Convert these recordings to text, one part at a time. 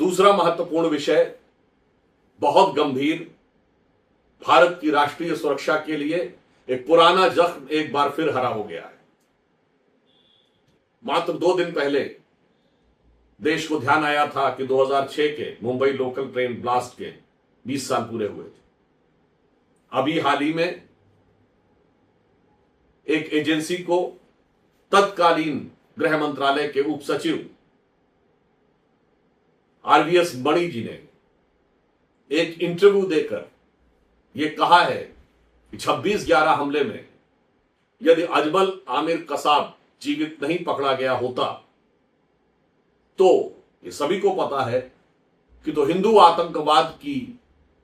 दूसरा महत्वपूर्ण विषय, बहुत गंभीर, भारत की राष्ट्रीय सुरक्षा के लिए एक पुराना जख्म एक बार फिर हरा हो गया है। मात्र 2 दिन पहले देश को ध्यान आया था कि 2006 के मुंबई लोकल ट्रेन ब्लास्ट के 20 साल पूरे हुए थे। अभी हाल ही में एक एजेंसी को तत्कालीन गृह मंत्रालय के उप सचिव आरवीएस मणि जी ने एक इंटरव्यू देकर यह कहा है कि 26/11 हमले में यदि अजमल आमिर कसाब जीवित नहीं पकड़ा गया होता तो ये सभी को पता है कि तो हिंदू आतंकवाद की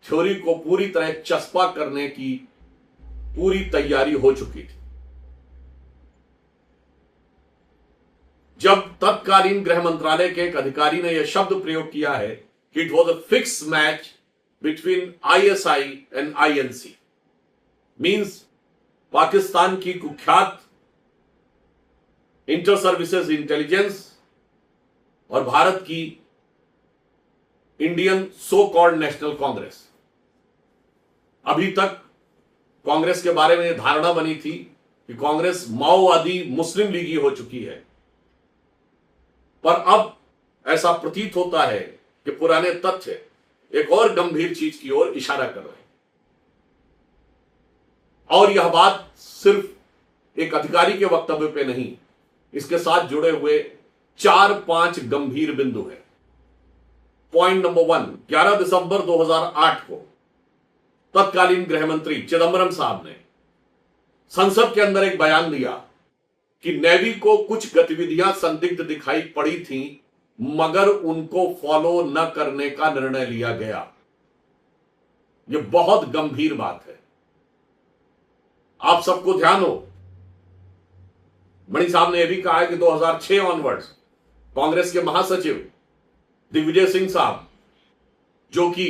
थ्योरी को पूरी तरह चस्पा करने की पूरी तैयारी हो चुकी थी। जब तत्कालीन गृह मंत्रालय के एक अधिकारी ने यह शब्द प्रयोग किया है कि it was a fix match between ISI and INC, means Pakistan की कुख्यात इंटर सर्विसेज इंटेलिजेंस और भारत की Indian so called national Congress. अभी तक कांग्रेस के बारे में धारणा बनी थी कि कांग्रेस माओवादी मुस्लिम लीगी हो चुकी है, पर अब ऐसा प्रतीत होता है कि पुराने तथ्य एक और गंभीर चीज की ओर इशारा कर रहे हैं। और यह बात सिर्फ एक अधिकारी के वक्तव्य पे नहीं, इसके साथ जुड़े हुए 4-5 गंभीर बिंदु हैं। पॉइंट नंबर 1, 11 दिसंबर 2008 को तत्कालीन गृह मंत्री चिदंबरम साहब ने संसद के अंदर एक बयान दिया कि नेवी को कुछ गतिविधियां संदिग्ध दिखाई पड़ी थी, मगर उनको फॉलो न करने का निर्णय लिया गया। यह बहुत गंभीर बात है। आप सबको ध्यान हो, मणि साहब ने यह भी कहा है कि 2006 ऑनवर्ड्स कांग्रेस के महासचिव दिग्विजय सिंह साहब, जो कि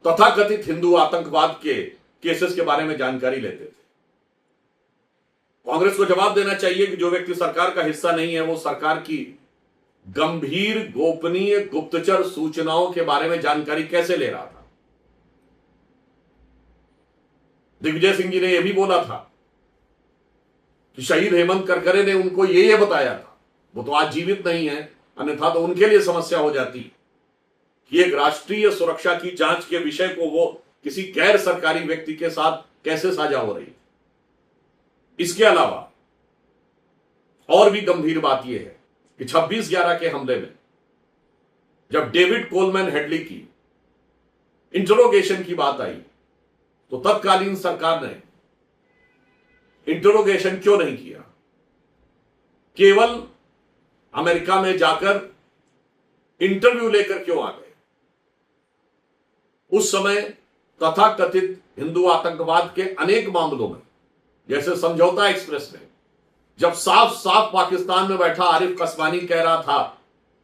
तथाकथित हिंदू आतंकवाद के केसेस के बारे में जानकारी लेते थे, कांग्रेस को जवाब देना चाहिए कि जो व्यक्ति सरकार का हिस्सा नहीं है वो सरकार की गंभीर गोपनीय गुप्तचर सूचनाओं के बारे में जानकारी कैसे ले रहा था। दिग्विजय सिंह जी ने यह भी बोला था कि शहीद हेमंत करकरे ने उनको ये बताया था, वो तो आज जीवित नहीं है, अन्यथा तो उनके लिए समस्या हो जाती कि एक राष्ट्रीय सुरक्षा की जांच के विषय को वो किसी गैर सरकारी व्यक्ति के साथ कैसे साझा हो रही। इसके अलावा और भी गंभीर बात यह है कि 26/11 के हमले में जब डेविड कोलमैन हेडली की इंटरोगेशन की बात आई तो तत्कालीन सरकार ने इंटरोगेशन क्यों नहीं किया, केवल अमेरिका में जाकर इंटरव्यू लेकर क्यों आ गए। उस समय तथाकथित हिंदू आतंकवाद के अनेक मामलों में, जैसे समझौता एक्सप्रेस में, जब साफ साफ पाकिस्तान में बैठा आरिफ कसवानी कह रहा था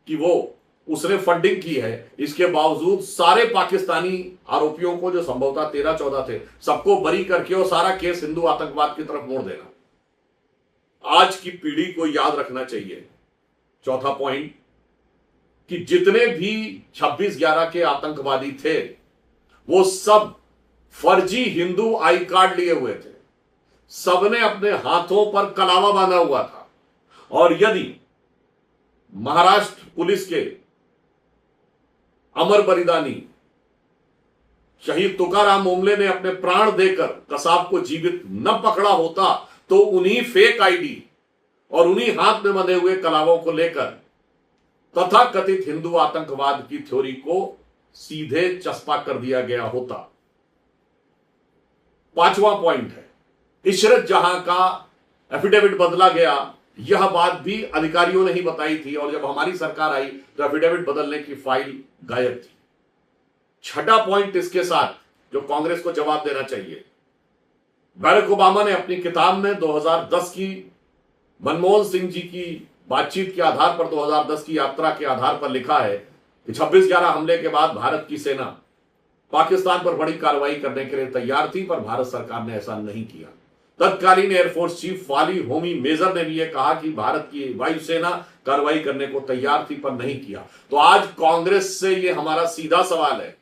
कि वो उसने फंडिंग की है, इसके बावजूद सारे पाकिस्तानी आरोपियों को, जो संभवतः 13-14 थे, सबको बरी करके और सारा केस हिंदू आतंकवाद की तरफ मोड़ देना। आज की पीढ़ी को याद रखना चाहिए, चौथा पॉइंट, कि जितने भी 26/11 के आतंकवादी थे वो सब फर्जी हिंदू आई कार्ड लिए हुए थे, सबने अपने हाथों पर कलावा बांधा हुआ था। और यदि महाराष्ट्र पुलिस के अमर बलिदानी शहीद तुकाराम ओमले ने अपने प्राण देकर कसाब को जीवित न पकड़ा होता तो उन्हीं फेक आईडी और उन्हीं हाथ में बंधे हुए कलावों को लेकर तथाकथित हिंदू आतंकवाद की थ्योरी को सीधे चस्पा कर दिया गया होता। 5वां पॉइंट है, इशरत जहां का एफिडेविट बदला गया, यह बात भी अधिकारियों ने ही बताई थी, और जब हमारी सरकार आई तो एफिडेविट बदलने की फाइल गायब थी। 6ठा पॉइंट इसके साथ जो कांग्रेस को जवाब देना चाहिए, बैरक ओबामा ने अपनी किताब में 2010 की मनमोहन सिंह जी की बातचीत के आधार पर, 2010 की यात्रा के आधार पर लिखा है कि 26/11 हमले के बाद भारत की सेना पाकिस्तान पर बड़ी कार्रवाई करने के लिए तैयार थी, पर भारत सरकार ने ऐसा नहीं किया। तत्कालीन एयरफोर्स चीफ फाली होमी मेजर ने भी यह कहा कि भारत की वायुसेना कार्रवाई करने को तैयार थी पर नहीं किया। तो आज कांग्रेस से ये हमारा सीधा सवाल है,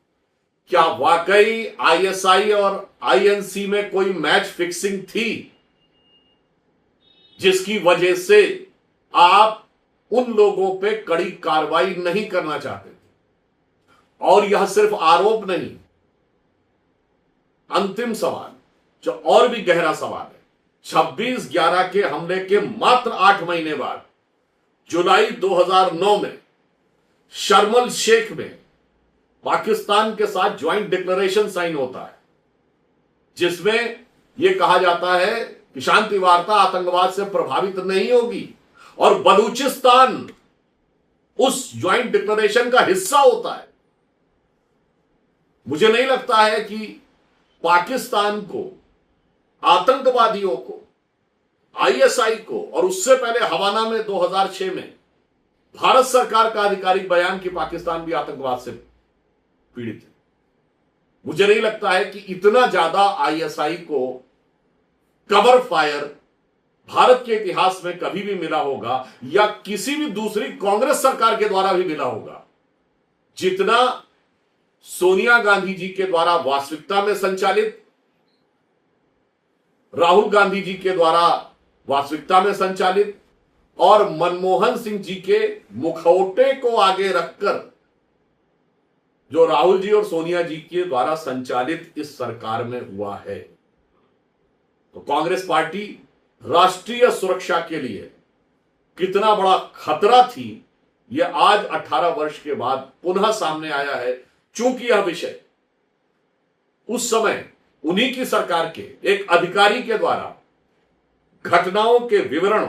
क्या वाकई आईएसआई और आईएनसी में कोई मैच फिक्सिंग थी जिसकी वजह से आप उन लोगों पे कड़ी कार्रवाई नहीं करना चाहते थे? और यह सिर्फ आरोप नहीं, अंतिम सवाल जो और भी गहरा सवाल है, 26/11 के हमले के मात्र 8 महीने बाद जुलाई 2009 में शर्म एल शेख में पाकिस्तान के साथ ज्वाइंट डिक्लेरेशन साइन होता है, जिसमें यह कहा जाता है कि शांति वार्ता आतंकवाद से प्रभावित नहीं होगी, और बलूचिस्तान उस ज्वाइंट डिक्लेरेशन का हिस्सा होता है। मुझे नहीं लगता है कि पाकिस्तान को, आतंकवादियों को, आईएसआई को, और उससे पहले हवाना में 2006 में भारत सरकार का आधिकारिक बयान कि पाकिस्तान भी आतंकवाद से पीड़ित है। मुझे नहीं लगता है कि इतना ज्यादा आईएसआई को कवर फायर भारत के इतिहास में कभी भी मिला होगा, या किसी भी दूसरी कांग्रेस सरकार के द्वारा भी मिला होगा, जितना सोनिया गांधी जी के द्वारा वास्तविकता में संचालित, राहुल गांधी जी के द्वारा वास्तविकता में संचालित, और मनमोहन सिंह जी के मुखौटे को आगे रखकर जो राहुल जी और सोनिया जी के द्वारा संचालित इस सरकार में हुआ है। तो कांग्रेस पार्टी राष्ट्रीय सुरक्षा के लिए कितना बड़ा खतरा थी, यह आज 18 वर्ष के बाद पुनः सामने आया है। चूंकि यह विषय उस समय उन्हीं की सरकार के एक अधिकारी के द्वारा घटनाओं के विवरण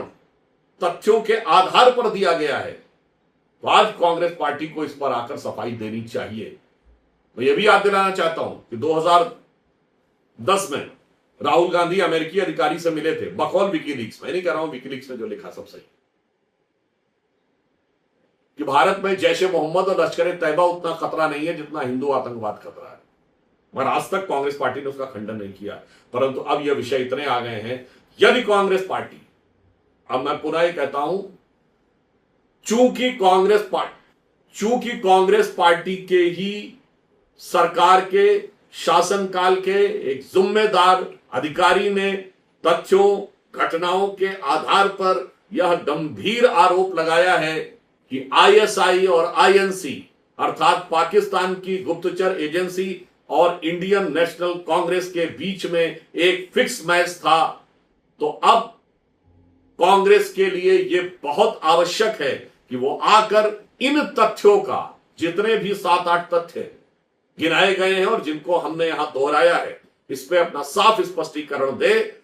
तथ्यों के आधार पर दिया गया है, तो आज कांग्रेस पार्टी को इस पर आकर सफाई देनी चाहिए। मैं यह भी याद दिलाना चाहता हूं कि 2010 में राहुल गांधी अमेरिकी अधिकारी से मिले थे, बकौल विकीलीक्स। मैं नहीं कह रहा हूं विकीलीक्स ने जो लिखा सब सही, कि भारत में जैश ए मोहम्मद और लश्कर ए तैयबा उतना खतरा नहीं है जितना हिंदू आतंकवाद खतरा है। मगर आज तक कांग्रेस पार्टी ने उसका खंडन नहीं किया। परंतु अब यह विषय इतने आ गए हैं, यदि कांग्रेस पार्टी, अब मैं पुनः ये कहता हूं, चूंकि कांग्रेस पार्टी के ही सरकार के शासनकाल के एक जिम्मेदार अधिकारी ने तथ्यों, घटनाओं के आधार पर यह गंभीर आरोप लगाया है कि आईएसआई और आईएनसी अर्थात पाकिस्तान की गुप्तचर एजेंसी और इंडियन नेशनल कांग्रेस के बीच में एक फिक्स मैच था, तो अब कांग्रेस के लिए यह बहुत आवश्यक है कि वो आकर इन तथ्यों का, जितने भी 7-8 तथ्य गिनाए गए हैं और जिनको हमने यहां दोहराया है, इस पे अपना साफ स्पष्टीकरण दे